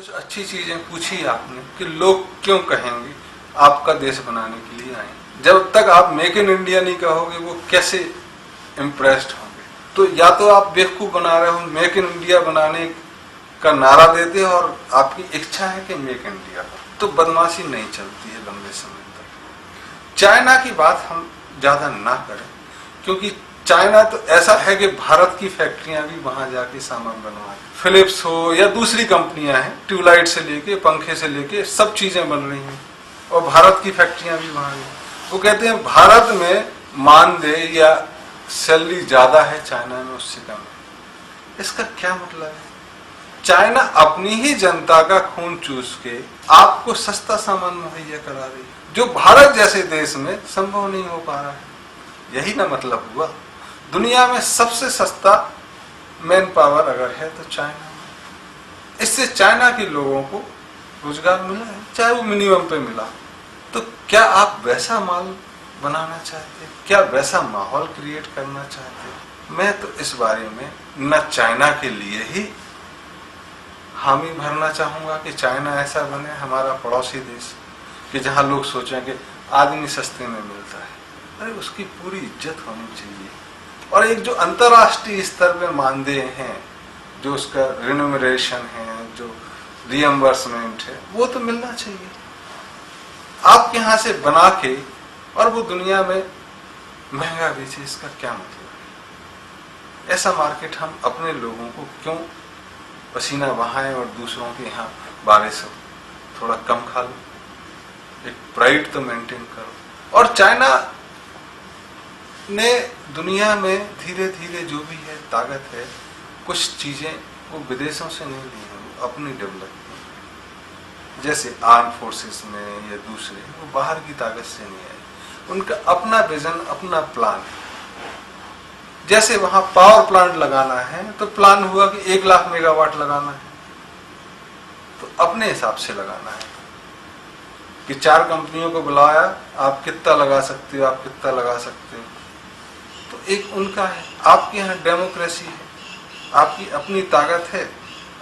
कुछ अच्छी चीजें पूछी आपने कि लोग क्यों कहेंगे आपका देश बनाने के लिए आए। जब तक आप मेक इन इंडिया नहीं कहोगे वो कैसे इम्प्रेस्ड होंगे। तो या तो आप बेवकूफ बना रहे हो, मेक इन इंडिया बनाने का नारा देते हो और आपकी इच्छा है कि मेक इन इंडिया, तो बदमाशी नहीं चलती है लंबे समय तक। चाइना की बात हम ज्यादा ना करें क्योंकि चाइना तो ऐसा है कि भारत की फैक्ट्रियां भी वहां जाके सामान बनवा रही, फिलिप्स हो या दूसरी कंपनियां हैं, ट्यूबलाइट से लेके पंखे से लेके सब चीजें बन रही हैं और भारत की फैक्ट्रियां भी वहां हैं। वो कहते हैं भारत में मानदेय या सैलरी ज्यादा है, चाइना में उससे कम है। इसका क्या मतलब है? चाइना अपनी ही जनता का खून चूस के आपको सस्ता सामान मुहैया करा रही है जो भारत जैसे देश में संभव नहीं हो पा रहा है। यही ना मतलब हुआ। दुनिया में सबसे सस्ता मैन पावर अगर है तो चाइना में। इससे चाइना के लोगों को रोजगार मिला है, चाहे वो मिनिमम पे मिला। तो क्या आप वैसा माल बनाना चाहते, क्या वैसा माहौल क्रिएट करना चाहते? मैं तो इस बारे में न चाइना के लिए ही हामी भरना चाहूंगा कि चाइना ऐसा बने हमारा पड़ोसी देश कि जहां लोग सोचें कि आदमी सस्ते में मिलता है। अरे उसकी पूरी इज्जत होनी चाहिए और एक जो अंतर्राष्ट्रीय स्तर पे मानदेय हैं, जो उसका रिन्यूमरेशन है, जो रिएम्बर्समेंट है, वो तो मिलना चाहिए। आप यहाँ से बना के और वो दुनिया में महंगा बेचे, इसका क्या मतलब है? ऐसा मार्केट हम अपने लोगों को क्यों पसीना बहाएं और दूसरों के यहाँ बारिश हो? थोड़ा कम खा लो, एक प्राइड तो मेंटेन करो। और चाइना ने दुनिया में धीरे धीरे जो भी है ताकत है, कुछ चीजें वो विदेशों से नहीं ली हैं, वो अपनी डेवलप की। जैसे आर्म फोर्सेस में या दूसरे, वो बाहर की ताकत से नहीं आए। उनका अपना विजन, अपना प्लान है। जैसे वहां पावर प्लांट लगाना है तो प्लान हुआ कि 1 लाख मेगावाट लगाना है, तो अपने हिसाब से लगाना है कि 4 कंपनियों को बुलाया, आप कितना लगा सकते हो, आप कितना लगा सकते हो। तो एक उनका है। आपके यहाँ डेमोक्रेसी है, आपकी अपनी ताकत है,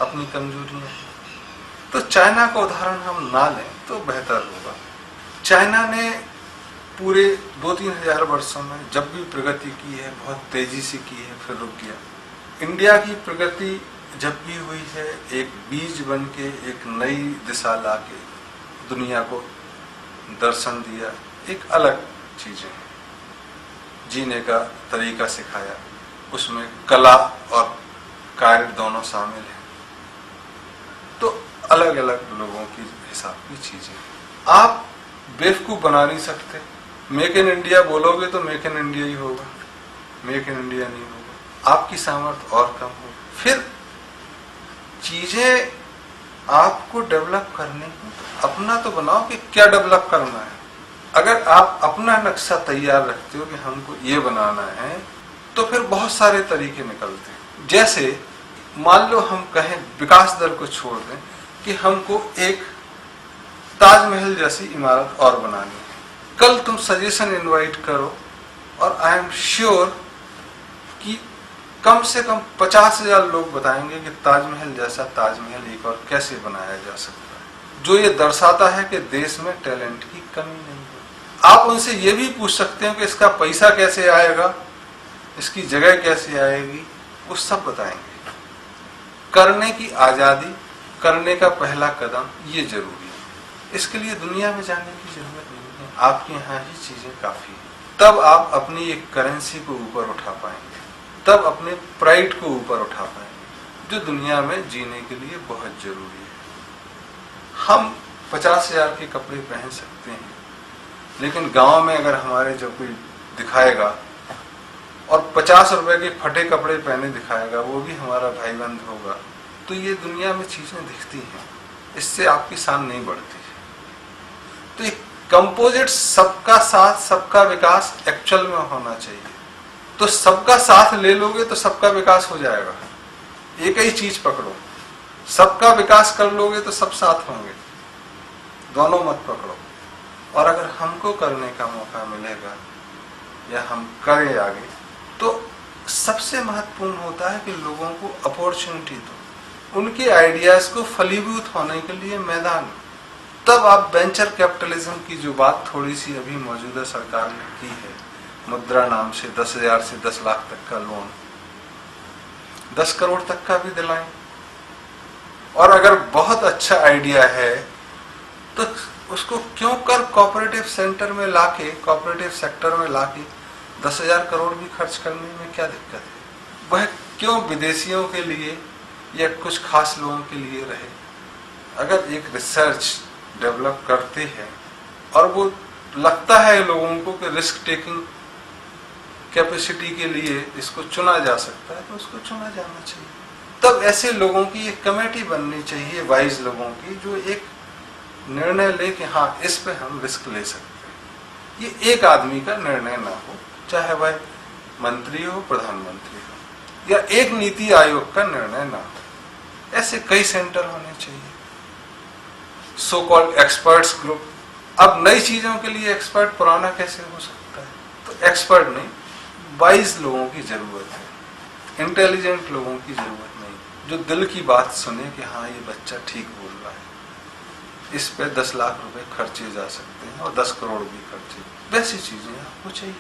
अपनी कमजोरियां हैं। तो चाइना का उदाहरण हम ना लें तो बेहतर होगा। चाइना ने पूरे 2-3 हजार वर्षों में जब भी प्रगति की है बहुत तेजी से की है, फिर रुक गया। इंडिया की प्रगति जब भी हुई है एक बीज बन के एक नई दिशा ला के दुनिया को दर्शन दिया, एक अलग चीजें जीने का तरीका सिखाया, उसमें कला और कार्य दोनों शामिल हैं। तो अलग अलग लोगों की हिसाब की चीजें आप बेवकूफ बना नहीं सकते। मेक इन इंडिया बोलोगे तो मेक इन इंडिया ही होगा, मेक इन इंडिया नहीं होगा। आपकी सामर्थ्य और कम हो। फिर चीजें आपको डेवलप करने की तो अपना तो बनाओ कि क्या डेवलप करना है। अगर आप अपना नक्शा तैयार रखते हो कि हमको ये बनाना है तो फिर बहुत सारे तरीके निकलते हैं। जैसे मान लो हम कहें विकास दर को छोड़ दें कि हमको एक ताजमहल जैसी इमारत और बनानी है। कल तुम सजेशन इनवाइट करो और आई एम श्योर कि कम से कम 50,000 लोग बताएंगे कि ताजमहल जैसा ताजमहल एक और कैसे बनाया जा सकता है, जो ये दर्शाता है कि देश में टैलेंट की कमी नहीं है। आप उनसे ये भी पूछ सकते हो कि इसका पैसा कैसे आएगा, इसकी जगह कैसे आएगी, वो सब बताएंगे। करने की आजादी, करने का पहला कदम ये जरूरी है। इसके लिए दुनिया में जाने की जरूरत नहीं है, आपके यहाँ ही चीजें काफी है। तब आप अपनी एक करेंसी को ऊपर उठा पाएंगे, तब अपने प्राइड को ऊपर उठा पाएंगे, जो दुनिया में जीने के लिए बहुत जरूरी है। हम 50,000 के कपड़े पहन सकते हैं, लेकिन गांव में अगर हमारे जो कोई दिखाएगा और 50 रुपए के फटे कपड़े पहने दिखाएगा, वो भी हमारा भाईबंद होगा, तो ये दुनिया में चीजें दिखती हैं, इससे आपकी शान नहीं बढ़ती है। तो एक कंपोजिट सबका साथ सबका विकास एक्चुअल में होना चाहिए। तो सबका साथ ले लोगे तो सबका विकास हो जाएगा। एक ही चीज पकड़ो, सबका विकास कर लोगे तो सब साथ होंगे, दोनों मत पकड़ो। और अगर हमको करने का मौका मिलेगा या हम करें आगे, तो सबसे महत्वपूर्ण होता है कि लोगों को अपॉर्चुनिटी दो। उनके आइडियाज को फलीभूत होने के लिए मैदान। तब आप वेंचर कैपिटलिज्म की जो बात थोड़ी सी अभी मौजूदा सरकार ने की है, मुद्रा नाम से 10,000 से 10 लाख तक का लोन, 10 करोड़ तक का भी दिलाएं। और अगर बहुत अच्छा आइडिया है तो उसको क्यों कर कोऑपरेटिव सेंटर में लाके, कोऑपरेटिव सेक्टर में लाके 10,000 करोड़ भी खर्च करने में क्या दिक्कत है? वह क्यों विदेशियों के लिए या कुछ खास लोगों के लिए रहे? अगर एक रिसर्च डेवलप करते हैं और वो लगता है लोगों को कि रिस्क टेकिंग कैपेसिटी के लिए इसको चुना जा सकता है, तो उसको चुना जाना चाहिए। तब ऐसे लोगों की एक कमेटी बननी चाहिए, वाइज लोगों की, जो एक निर्णय ले कि हाँ इस पे हम रिस्क ले सकते हैं। ये एक आदमी का निर्णय ना हो, चाहे वह मंत्री हो, प्रधानमंत्री हो, या एक नीति आयोग का निर्णय ना हो। ऐसे कई सेंटर होने चाहिए, सो कॉल्ड एक्सपर्ट्स ग्रुप। अब नई चीजों के लिए एक्सपर्ट पुराना कैसे हो सकता है? तो एक्सपर्ट नहीं, वाइज लोगों की जरूरत है, इंटेलिजेंट लोगों की जरूरत नहीं, जो दिल की बात सुने कि हाँ ये बच्चा ठीक बोल रहा है, इस पे 10 लाख रुपए खर्चे जा सकते हैं और 10 करोड़ भी खर्चे, वैसी चीजें आपको चाहिए।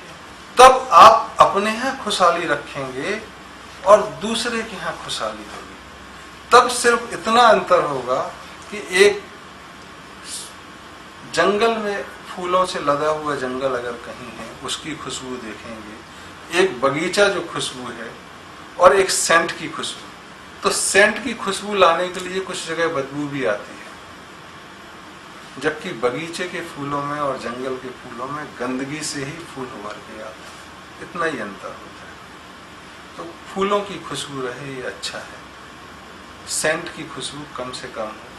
तब आप अपने यहाँ खुशहाली रखेंगे और दूसरे के यहाँ खुशहाली होगी। तब सिर्फ इतना अंतर होगा कि एक जंगल में फूलों से लदा हुआ जंगल अगर कहीं है, उसकी खुशबू देखेंगे, एक बगीचा जो खुशबू है और एक सेंट की खुशबू। तो सेंट की खुशबू लाने के लिए कुछ जगह बदबू भी आती है, जबकि बगीचे के फूलों में और जंगल के फूलों में गंदगी से ही फूल उभर के आते हैं। इतना ही अंतर होता है। तो फूलों की खुशबू रहे ये अच्छा है, सेंट की खुशबू कम से कम हो।